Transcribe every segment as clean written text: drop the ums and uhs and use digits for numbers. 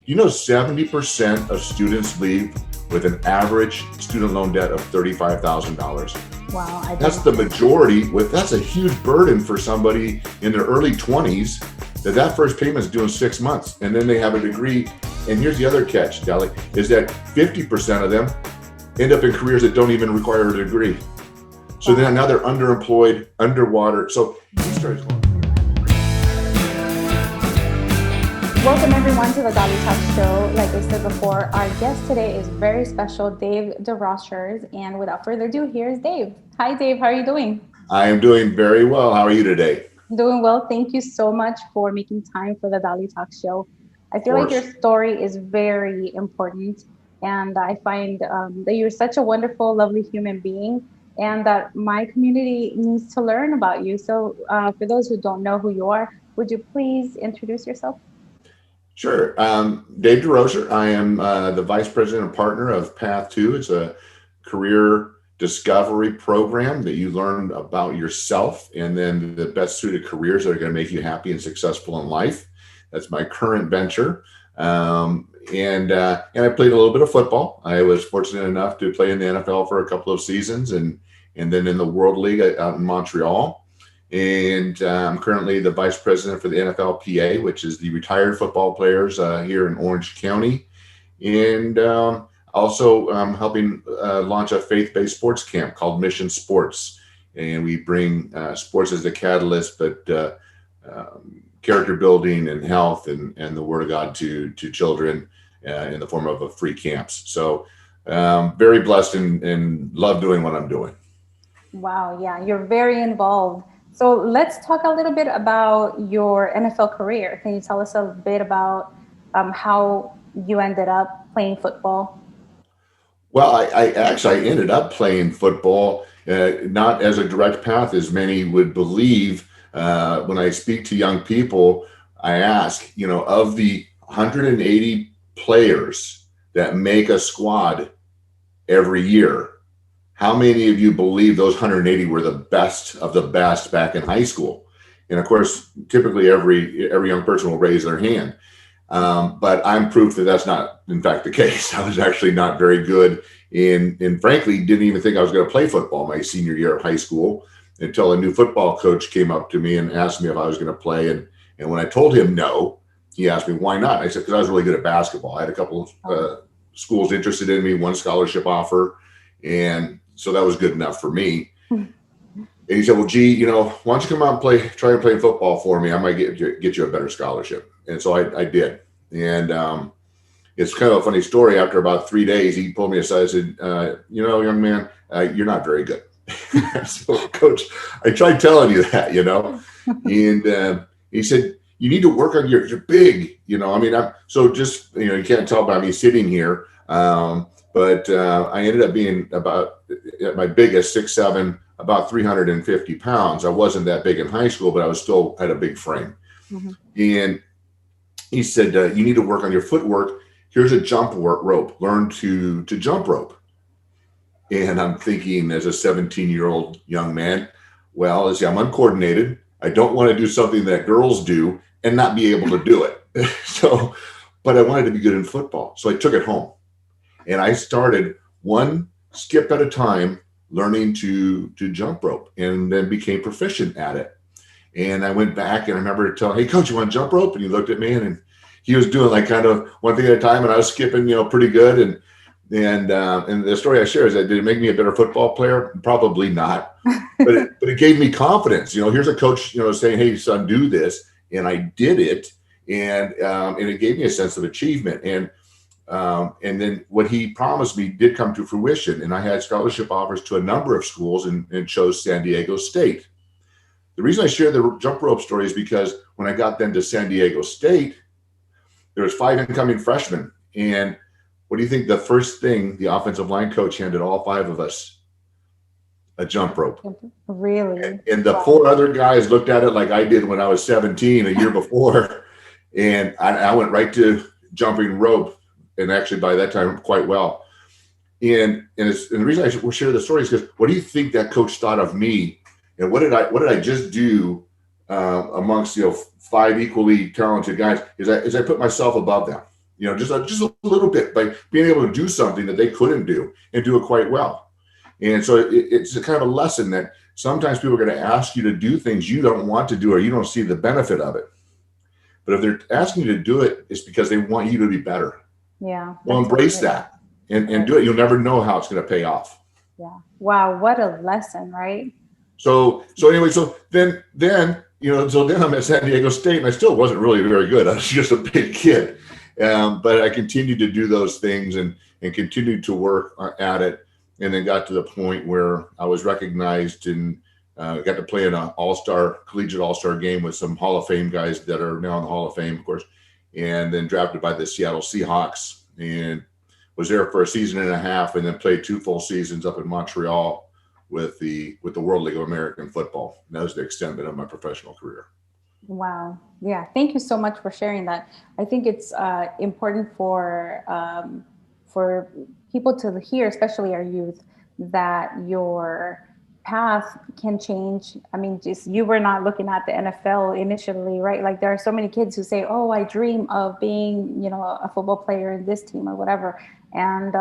70% of students leave with an average student loan debt of $35,000. Wow. That's the majority. That's a huge burden for somebody in their early 20s that first payment is due in 6 months. And then they have a degree. And here's the other catch, Dali, is that 50% of them end up in careers that don't even require a degree. So then now they're underemployed, underwater. So these stories going. Welcome everyone to the Dalitalks show. Like I said before, our guest today is very special, Dave DesRochers. And without further ado, here's Dave. Hi, Dave. How are you doing? I am doing very well. How are you today? Doing well. Thank you so much for making time for the Dalitalks show. I feel like your story is very important. And I find that you're such a wonderful, lovely human being, and that my community needs to learn about you. So for those who don't know who you are, would you please introduce yourself? Sure. Dave DesRochers. I am the Vice-President and Partner of Path2. It's a career discovery program that you learn about yourself and then the best suited careers that are going to make you happy and successful in life. That's my current venture. And I played a little bit of football. I was fortunate enough to play in the NFL for a couple of seasons and then in the World League out in Montreal. And I'm currently the Vice President for the NFLPA, which is the retired football players here in Orange County. And also helping launch a faith-based sports camp called Mission Sports. And we bring sports as the catalyst, but character building and health and the Word of God to children in the form of a free camps. So very blessed and love doing what I'm doing. Wow. Yeah, you're very involved. So let's talk a little bit about your NFL career. Can you tell us a bit about how you ended up playing football? Well, I actually ended up playing football, not as a direct path as many would believe. When I speak to young people, I ask, of the 180 players that make a squad every year, how many of you believe those 180 were the best of the best back in high school? And of course, typically every young person will raise their hand. But I'm proof that that's not, in fact, the case. I was actually not very good and frankly, didn't even think I was going to play football my senior year of high school until a new football coach came up to me and asked me if I was going to play. And when I told him no, he asked me, why not? I said, because I was really good at basketball. I had a couple of schools interested in me, one scholarship offer. And so that was good enough for me. And he said, well, gee, why don't you come out and try and play football for me? I might get you a better scholarship. And so I did. And it's kind of a funny story. After about 3 days, he pulled me aside and said, young man, you're not very good. So, Coach, I tried telling you that, and he said, you need to work on you're big, so just, you can't tell by me sitting here. But I ended up being about at my biggest 6'7", about 350 pounds. I wasn't that big in high school, but I was still had a big frame. Mm-hmm. And he said, you need to work on your footwork. Here's a jump rope. Learn to jump rope. And I'm thinking as a 17-year-old young man, well, I'm uncoordinated. I don't want to do something that girls do and not be able to do it. But I wanted to be good in football. So I took it home. And I started one skip at a time learning to jump rope and then became proficient at it. And I went back and I remember telling, hey, Coach, you want to jump rope? And he looked at me and he was doing like kind of one thing at a time. And I was skipping, pretty good. And the story I share is that did it make me a better football player? Probably not. But it gave me confidence. Here's a coach, saying, hey, son, do this. And I did it. And it gave me a sense of achievement. And then what he promised me did come to fruition. And I had scholarship offers to a number of schools and chose San Diego State. The reason I share the jump rope story is because when I got then to San Diego State, there was 5 incoming freshmen. And what do you think the first thing the offensive line coach handed all 5 of us? A jump rope. Really? And the 4 other guys looked at it like I did when I was 17 a year before. And I went right to jumping rope. And actually by that time, quite well. And the reason I will share the story is because what do you think that coach thought of me? And what did I just do amongst 5 equally talented guys? Is I put myself above them. just a little bit by being able to do something that they couldn't do and do it quite well. And so it's a kind of a lesson that sometimes people are going to ask you to do things you don't want to do or you don't see the benefit of it. But if they're asking you to do it, it's because they want you to be better. Yeah. Well, embrace that and do it. You'll never know how it's going to pay off. Yeah. Wow. What a lesson, right? So anyway, so then I'm at San Diego State, and I still wasn't really very good. I was just a big kid, but I continued to do those things and continued to work at it, and then got to the point where I was recognized and got to play in an collegiate all-star game with some Hall of Fame guys that are now in the Hall of Fame, of course, and then drafted by the Seattle Seahawks, and was there for a season and a half, and then played 2 full seasons up in Montreal with the World League of American Football. And that was the extent of my professional career. Wow. Yeah. Thank you so much for sharing that. I think it's important for people to hear, especially our youth, that your path can change. I mean, just you were not looking at the NFL initially, right? Like there are so many kids who say, "Oh, I dream of being, a football player in this team or whatever," and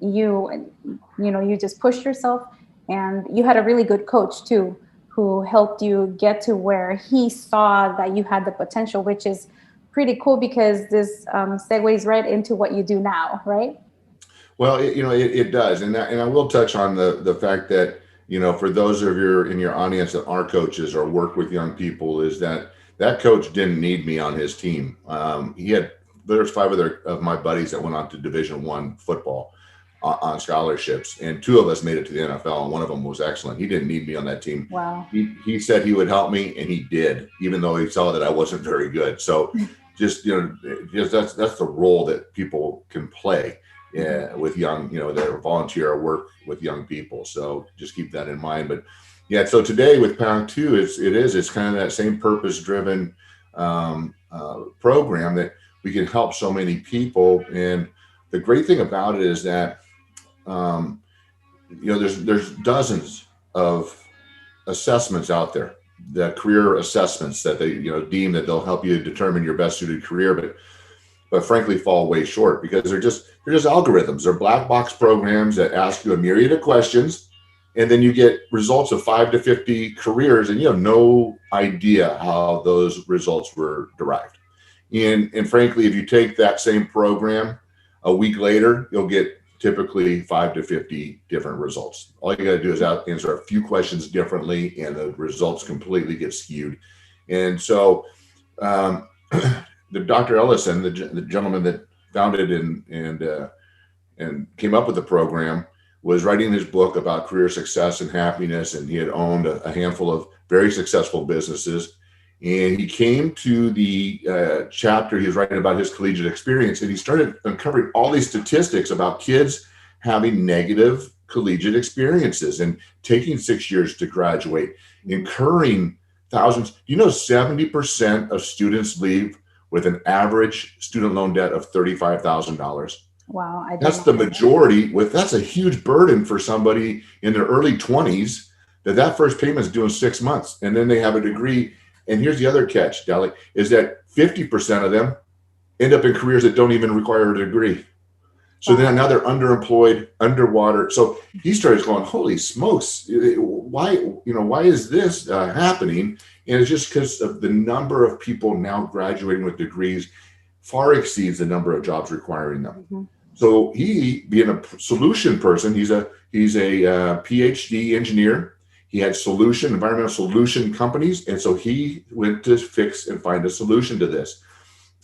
you just pushed yourself. And you had a really good coach too, who helped you get to where he saw that you had the potential, which is pretty cool because this segues right into what you do now, right? Well, it does, and I will touch on the fact that for those of in your audience that are coaches or work with young people, is that coach didn't need me on his team. There's 5 of my buddies that went on to Division I football on scholarships, and 2 of us made it to the NFL, and one of them was excellent. He didn't need me on that team. Wow. He said he would help me, and he did, even though he saw that I wasn't very good. So just that's the role that people can play with young, that volunteer or work with young people. So just keep that in mind. But yeah, so today with Path2, it's kind of that same purpose driven program that we can help so many people. And the great thing about it is that there's dozens of assessments out there, the career assessments that they deem that they'll help you determine your best suited career, but frankly fall way short because they're just algorithms. They're black box programs that ask you a myriad of questions, and then you get results of 5 to 50 careers, and you have no idea how those results were derived. And frankly, if you take that same program a week later, you'll get typically 5 to 50 different results. All you got to do is answer a few questions differently, and the results completely get skewed. And so, the Dr. Ellison, the gentleman that founded and came up with the program, was writing his book about career success and happiness, and he had owned a handful of very successful businesses. And he came to the chapter he was writing about his collegiate experience, and he started uncovering all these statistics about kids having negative collegiate experiences and taking 6 years to graduate, incurring thousands. 70% of students leave with an average student loan debt of $35,000. Wow. That's the majority. That's a huge burden for somebody in their early 20s that first payment is due in 6 months. And then they have a degree. And here's the other catch, Dali, is that 50% of them end up in careers that don't even require a degree. So then now they're underemployed, underwater. So he started going, holy smokes, why is this happening? And it's just because of the number of people now graduating with degrees far exceeds the number of jobs requiring them. Mm-hmm. So he, being a solution person, he's a PhD engineer. He had environmental solution companies. And so he went to fix and find a solution to this.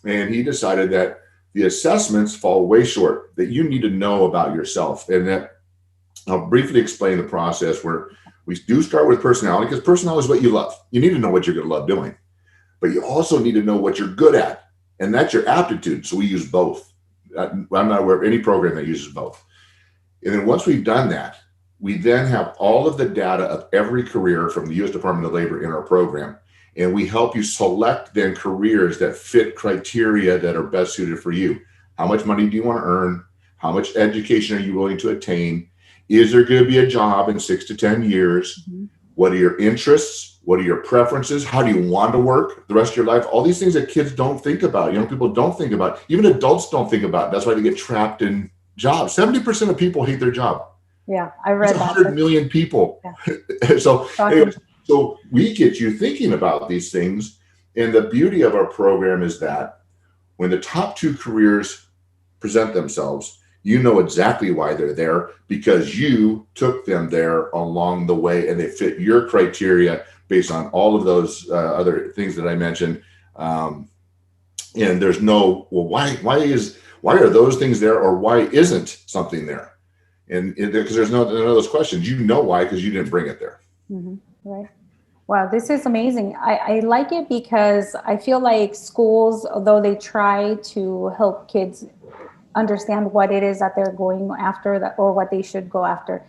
And he decided that the assessments fall way short, that you need to know about yourself. And that I'll briefly explain the process where we do start with personality, because personality is what you love. You need to know what you're going to love doing, but you also need to know what you're good at. And that's your aptitude. So we use both. I'm not aware of any program that uses both. And then once we've done that, we then have all of the data of every career from the U.S. Department of Labor in our program. And we help you select then careers that fit criteria that are best suited for you. How much money do you want to earn? How much education are you willing to attain? Is there going to be a job in 6 to 10 years? Mm-hmm. What are your interests? What are your preferences? How do you want to work the rest of your life? All these things that kids don't think about, young people don't think about, even adults don't think about. That's why they get trapped in jobs. 70% of people hate their job. Yeah, I It's read that. 100 million people. Yeah. So, Shocking. anyways, so we get you thinking about these things. And the beauty of our program is that when the top two careers present themselves, you know exactly why they're there because you took them there along the way and they fit your criteria based on all of those other things that I mentioned. Um, and there's no, well, why are those things there or why isn't something there? And because there's none of those questions, you know why, because you didn't bring it there. Mm-hmm. Right. Wow, this is amazing. I like it because I feel like schools, although they try to help kids understand what it is that they're going after that or what they should go after,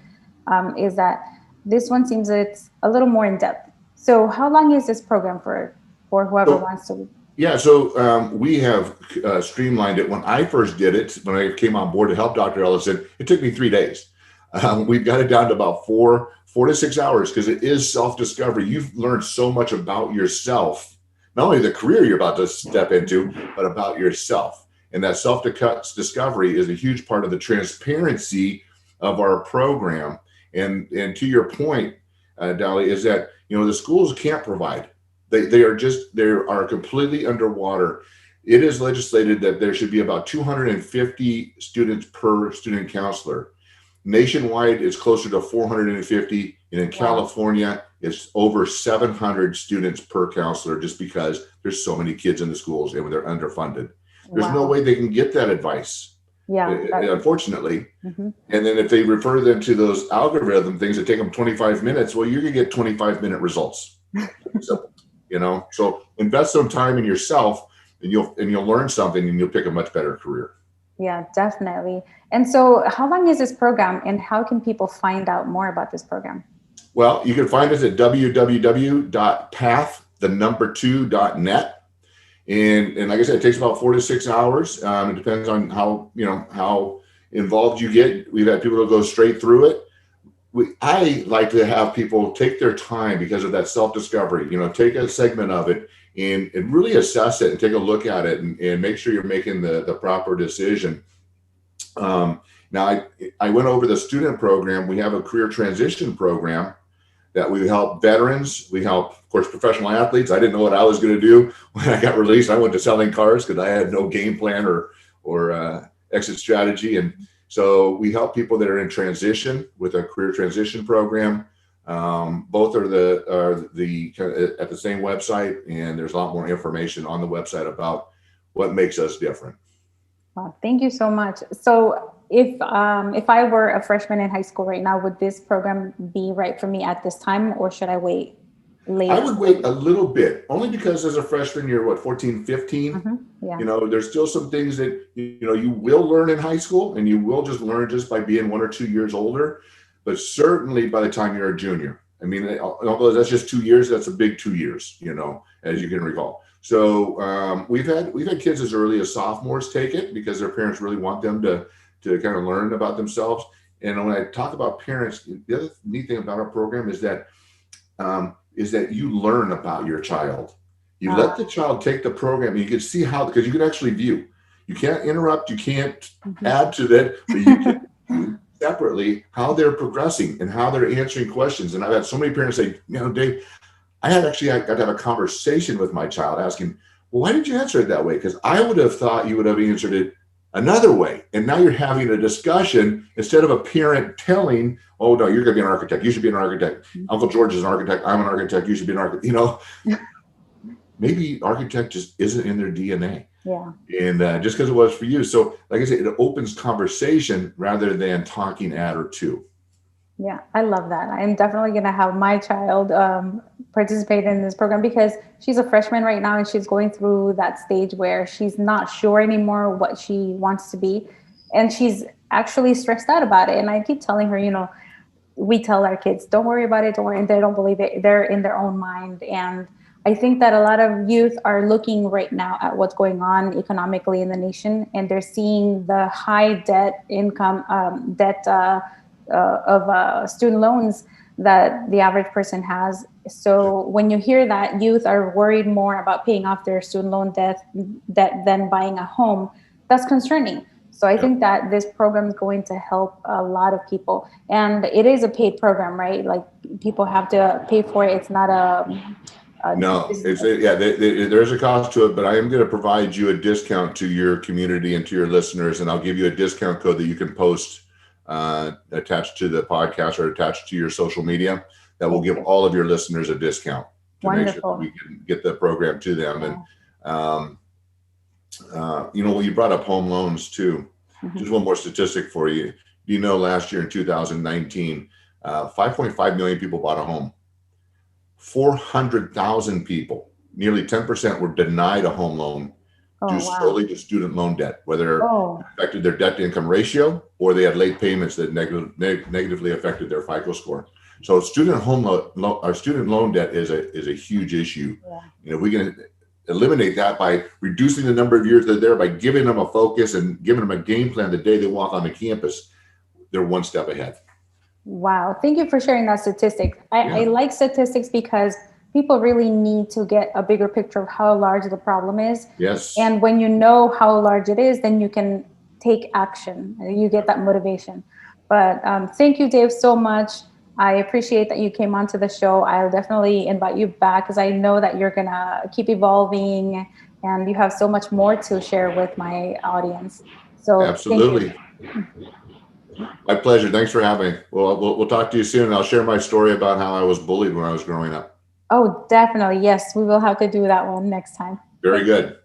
is that this one seems it's a little more in depth. So how long is this program for whoever So, wants to? yeah, so we have streamlined it. When I first did it, when I came on board to help Dr. Ellison, it took me 3 days. We've got it down to about 4 to 6 hours because it is self-discovery. You've learned so much about yourself, not only the career you're about to step into, but about yourself. And that self-discovery is a huge part of the transparency of our program. And to your point, Dali, is that the schools can't provide. They are completely underwater. It is legislated that there should be about 250 students per student counselor. Nationwide, it's closer to 450, and in California, it's over 700 students per counselor just because there's so many kids in the schools and they're underfunded. There's no way they can get that advice, unfortunately. Mm-hmm. And then if they refer them to those algorithm things that take them 25 minutes, well, you're going to get 25-minute results. So, so invest some time in yourself and you'll learn something and you'll pick a much better career. Yeah, definitely. And so how long is this program and how can people find out more about this program? Well, you can find us at www.path2net. And like I said, it takes about 4 to 6 hours. It depends on how involved you get. We've had people that go straight through it. I like to have people take their time because of that self-discovery, take a segment of it and really assess it and take a look at it and make sure you're making the proper decision. Now, I went over the student program. We have a career transition program that we help veterans. We help, of course, professional athletes. I didn't know what I was going to do when I got released. I went to selling cars because I had no game plan or exit strategy. And so we help people that are in transition with a career transition program. Both are at the same website, and there's a lot more information on the website about what makes us different. Wow, thank you so much. So if I were a freshman in high school right now, would this program be right for me at this time, or should I wait later? I would wait a little bit, only because as a freshman, you're 14, 15. Mm-hmm. Yeah. There's still some things that, you will learn in high school and you will just learn just by being 1 or 2 years older, but certainly by the time you're a junior. I mean, although that's just 2 years, that's a big 2 years, as you can recall. So we've had kids as early as sophomores take it because their parents really want them to kind of learn about themselves. And when I talk about parents, the other neat thing about our program is that you learn about your child. You let the child take the program and you can see how, because you can actually view. You can't interrupt, you can't add to that, but you can view separately how they're progressing and how they're answering questions. And I've had so many parents say, Dave, I got to have a conversation with my child asking, well, why did you answer it that way? Because I would have thought you would have answered it another way. And now you're having a discussion instead of a parent telling, oh, no, you're going to be an architect. You should be an architect. Uncle George is an architect. I'm an architect. You should be an architect. Maybe architect just isn't in their DNA. Yeah. And just because it was for you. So like I said, it opens conversation rather than talking at or to. Yeah, I love that. I'm definitely going to have my child participate in this program because she's a freshman right now and she's going through that stage where she's not sure anymore what she wants to be. And she's actually stressed out about it. And I keep telling her, we tell our kids, don't worry about it. Don't worry. And they don't believe it. They're in their own mind. And I think that a lot of youth are looking right now at what's going on economically in the nation. And they're seeing the high debt income, of student loans that the average person has. So when you hear that youth are worried more about paying off their student loan debt than buying a home, that's concerning. So I think that this program is going to help a lot of people, and it is a paid program, right? Like people have to pay for it. It's not a No, there's a cost to it, but I am going to provide you a discount to your community and to your listeners, and I'll give you a discount code that you can post attached to the podcast or attached to your social media that will give all of your listeners a discount to make sure that we can get the program to them. And you brought up home loans too. Just one more statistic for you. You know, last year in 2019, 5.5 million people bought a home. 400,000 people, nearly 10%, were denied a home loan due solely to student loan debt, whether it affected their debt to income ratio or they had late payments that negatively affected their FICO score. So student loan debt is a huge issue. We can eliminate that by reducing the number of years they're there, by giving them a focus and giving them a game plan the day they walk on the campus. They're one step ahead. Wow. Thank you for sharing that statistic. I like statistics because people really need to get a bigger picture of how large the problem is. Yes. And when you know how large it is, then you can take action. You get that motivation. But thank you, Dave, so much. I appreciate that you came onto the show. I'll definitely invite you back because I know that you're going to keep evolving and you have so much more to share with my audience. So absolutely. Thank you. My pleasure. Thanks for having me. Well, we'll talk to you soon. And I'll share my story about how I was bullied when I was growing up. Oh, definitely. Yes, we will have to do that one next time. Very good.